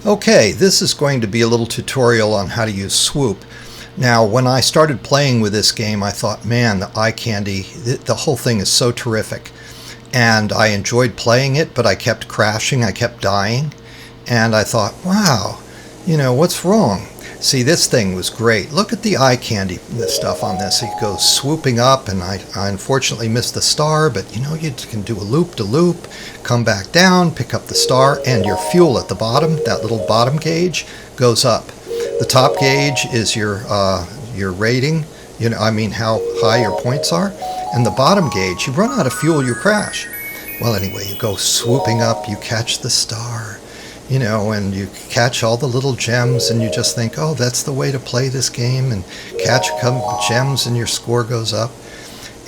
Okay, this is going to be a little tutorial on how to use Swoop. Now, when I started playing with this game, I thought, man, the eye candy, the whole thing is so terrific. And I enjoyed playing it, but I kept crashing, I kept dying. And I thought, wow, what's wrong? See, this thing was great. Look at the eye candy stuff on this. It goes swooping up, and I unfortunately missed the star, but you can do a loop-de-loop, come back down, pick up the star, and your fuel at the bottom, that little bottom gauge, goes up. The top gauge is your rating, how high your points are, and the bottom gauge, you run out of fuel, you crash. Well, anyway, you go swooping up, you catch the star, and you catch all the little gems, and you just think, oh, that's the way to play this game, and catch a couple gems and your score goes up.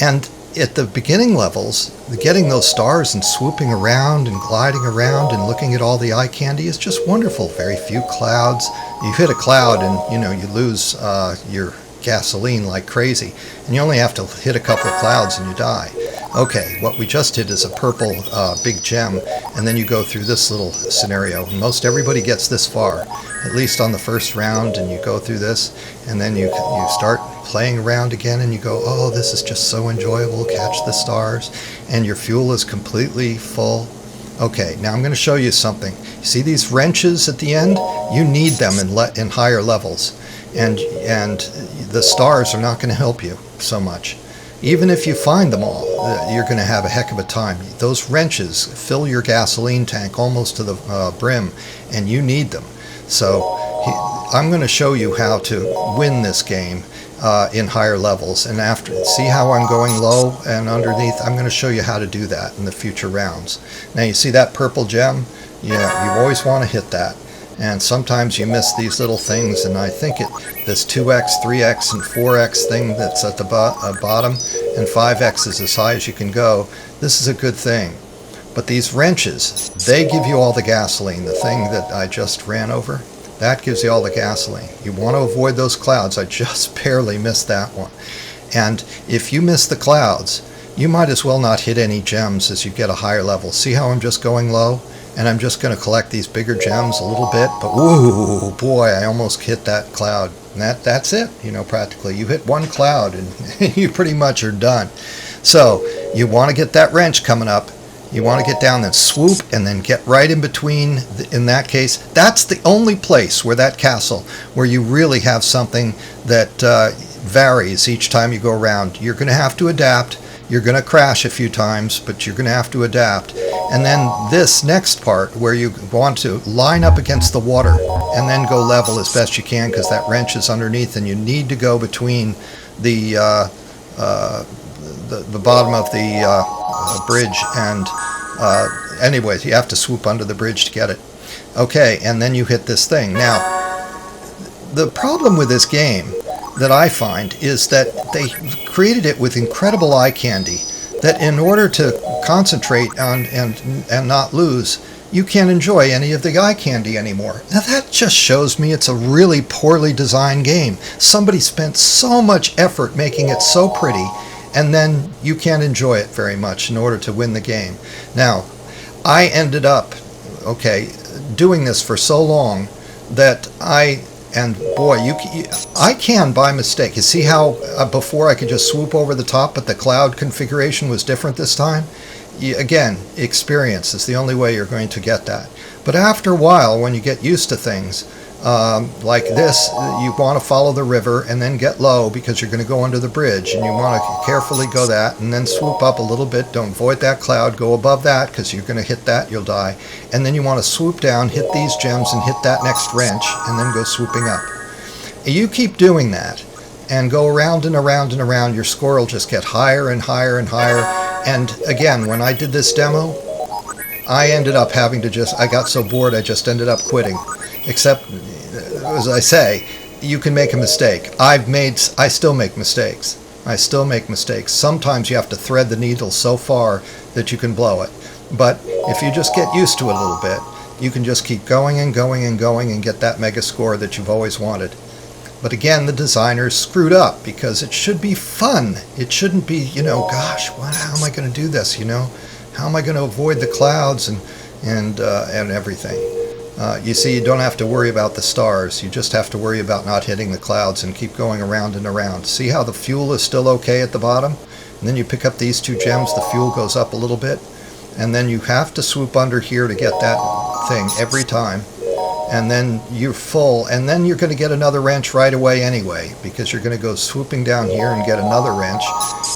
And at the beginning levels, getting those stars and swooping around and gliding around and looking at all the eye candy is just wonderful. Very few clouds. You hit a cloud and you lose your gasoline like crazy, and you only have to hit a couple of clouds and you die. Okay, what we just did is a purple big gem, and then you go through this little scenario. Most everybody gets this far, at least on the first round, and you go through this, and then you start playing around again, and you go, oh, this is just so enjoyable, catch the stars, and your fuel is completely full. Okay, now I'm going to show you something. You see these wrenches at the end? You need them in higher levels, and the stars are not going to help you so much. Even if you find them all, you're going to have a heck of a time. Those wrenches fill your gasoline tank almost to the brim, and you need them. So I'm going to show you how to win this game in higher levels. And see how I'm going low and underneath? I'm going to show you how to do that in the future rounds. Now you see that purple gem? Yeah, you always want to hit that. And sometimes you miss these little things, and I think this 2x, 3x, and 4x thing that's at the bottom, and 5x is as high as you can go. This is a good thing. But these wrenches, they give you all the gasoline. The thing that I just ran over, that gives you all the gasoline. You want to avoid those clouds. I just barely missed that one. And if you miss the clouds, you might as well not hit any gems as you get a higher level. See how I'm just going low? And I'm just going to collect these bigger gems a little bit, but whoa, boy, I almost hit that cloud. And that's it, practically. You hit one cloud and you pretty much are done. So you want to get that wrench coming up. You want to get down, then swoop, and then get right in between. In that case, that's the only place where that castle, where you really have something that varies each time you go around. You're going to have to adapt. You're going to crash a few times, but you're going to have to adapt. And then this next part where you want to line up against the water and then go level as best you can, because that wrench is underneath, and you need to go between the bottom of the bridge and anyways, you have to swoop under the bridge to get it. Okay, and then you hit this thing. Now, the problem with this game that I find is that they created it with incredible eye candy, that in order to concentrate on and not lose, you can't enjoy any of the eye candy anymore. Now that just shows me it's a really poorly designed game. Somebody spent so much effort making it so pretty, and then you can't enjoy it very much in order to win the game. Now, I ended up, doing this for so long that and boy, I can by mistake. You see how before I could just swoop over the top, but the cloud configuration was different this time? Again, experience is the only way you're going to get that. But after a while, when you get used to things, like this, you want to follow the river and then get low because you're going to go under the bridge, and you want to carefully go that and then swoop up a little bit. Don't avoid that cloud, go above that because you're going to hit that, you'll die. And then you want to swoop down, hit these gems, and hit that next wrench, and then go swooping up. You keep doing that and go around and around and around, your score will just get higher and higher and higher. And again, when I did this demo, I ended up having to I got so bored I just ended up quitting. Except, as I say, you can make a mistake. I still make mistakes. Sometimes you have to thread the needle so far that you can blow it. But if you just get used to it a little bit, you can just keep going and going and going and get that mega score that you've always wanted. But again, the designers screwed up, because it should be fun. It shouldn't be, gosh, how am I going to do this, How am I going to avoid the clouds and everything? You see, you don't have to worry about the stars. You just have to worry about not hitting the clouds and keep going around and around. See how the fuel is still okay at the bottom? And then you pick up these 2 gems, the fuel goes up a little bit. And then you have to swoop under here to get that thing every time. And then you're full, and then you're going to get another wrench right away anyway, because you're going to go swooping down here and get another wrench,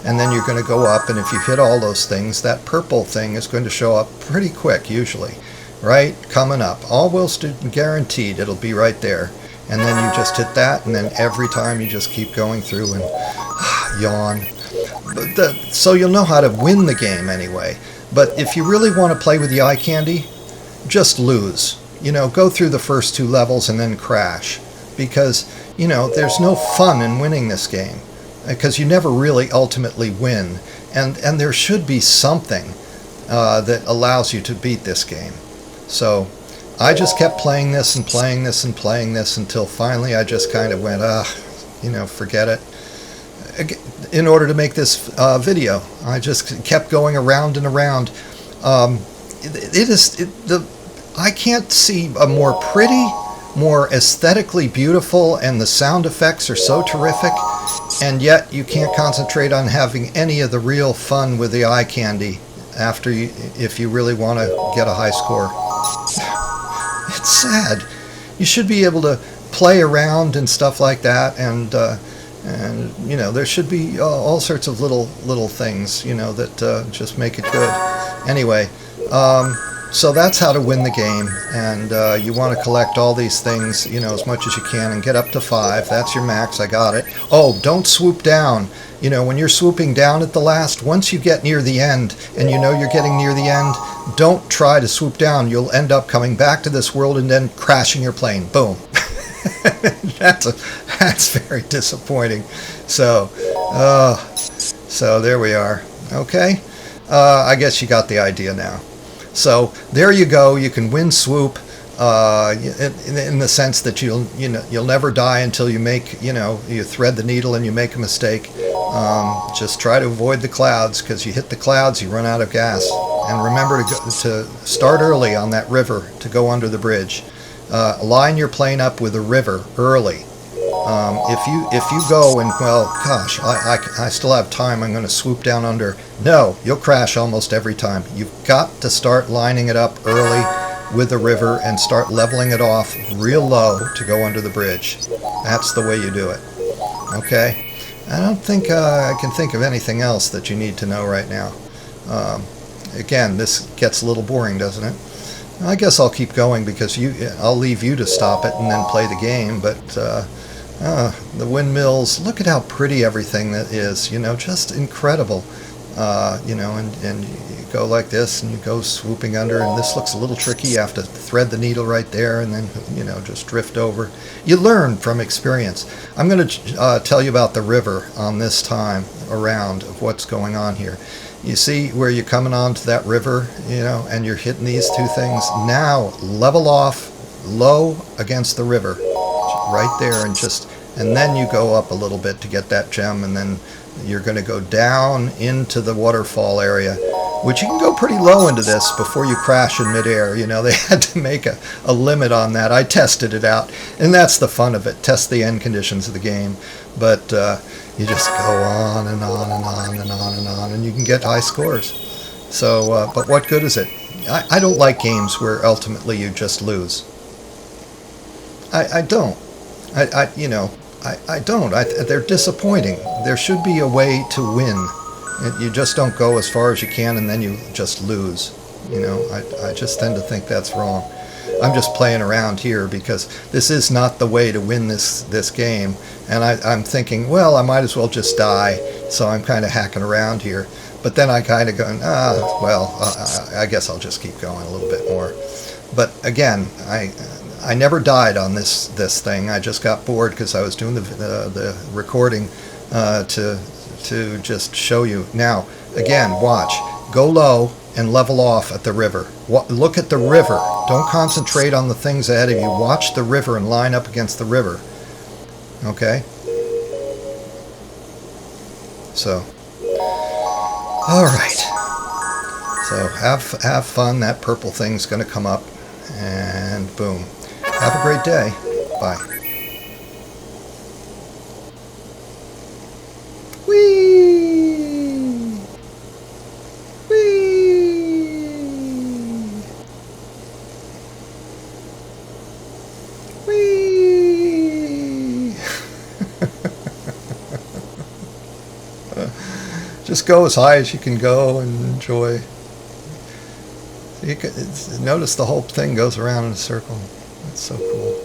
and then you're going to go up, and if you hit all those things, that purple thing is going to show up pretty quick usually, right? Coming up. Almost guaranteed it'll be right there. And then you just hit that, and then every time you just keep going through and yawn. So you'll know how to win the game anyway. But if you really want to play with the eye candy, just lose. You know, go through the first 2 levels and then crash. Because, you know, there's no fun in winning this game. Because you never really ultimately win. And there should be something that allows you to beat this game. So I just kept playing this and playing this and playing this until finally I just kind of went, you know, forget it. In order to make this video, I just kept going around and around. I can't see a more pretty, more aesthetically beautiful, and the sound effects are so terrific, and yet you can't concentrate on having any of the real fun with the eye candy if you really want to get a high score. It's sad. You should be able to play around and stuff like that, and you know, there should be all sorts of little things, you know, that just make it good. Anyway, so that's how to win the game, and you want to collect all these things, you know, as much as you can, and get up to 5. That's your max. I got it. Oh, don't swoop down. You know, when you're swooping down at the last, once you get near the end, and you know you're getting near the end, don't try to swoop down. You'll end up coming back to this world and then crashing your plane. Boom. That's very disappointing. So there we are. Okay, I guess you got the idea now. So there you go. You can win Swoop in the sense that you'll never die until you you thread the needle and you make a mistake. Just try to avoid the clouds, because you hit the clouds, you run out of gas. And remember to start early on that river to go under the bridge. Line your plane up with the river early. If you go and, well, gosh, I still have time, I'm going to swoop down under. No, you'll crash almost every time. You've got to start lining it up early with the river and start leveling it off real low to go under the bridge. That's the way you do it. Okay? I don't think I can think of anything else that you need to know right now. Again, this gets a little boring, doesn't it? I guess I'll keep going because I'll leave you to stop it and then play the game. But the windmills, look at how pretty everything that is. You know, just incredible. You know, and you go like this and you go swooping under, and this looks a little tricky. You have to thread the needle right there and then, you know, just drift over. You learn from experience. I'm going to tell you about the river on this time around of what's going on here. You see where you're coming onto that river, you know, and you're hitting these 2 things. Now level off low against the river right there, and then you go up a little bit to get that gem, and then you're going to go down into the waterfall area, which you can go pretty low into this before you crash in midair. You know, they had to make a limit on that. I tested it out, and that's the fun of it. Test the end conditions of the game. But you just go on and on and on and on and on, and you can get high scores. So, but what good is it? I don't like games where ultimately you just lose. I don't. I don't. They're disappointing. There should be a way to win. You just don't go as far as you can and then you just lose. You know, I just tend to think that's wrong. I'm just playing around here because this is not the way to win this game. And I'm thinking, well, I might as well just die. So I'm kind of hacking around here. But then I kind of go, I guess I'll just keep going a little bit more. But again, I never died on this thing. I just got bored because I was doing the recording to just show you. Now, again, watch. Go low and level off at the river. Look at the river. Don't concentrate on the things ahead of you. Watch the river and line up against the river. Okay? So, all right. So have fun. That purple thing's going to come up. And boom. Have a great day. Bye. Whee! Whee! Whee! Just go as high as you can go and enjoy. You can, notice the whole thing goes around in a circle. That's so cool.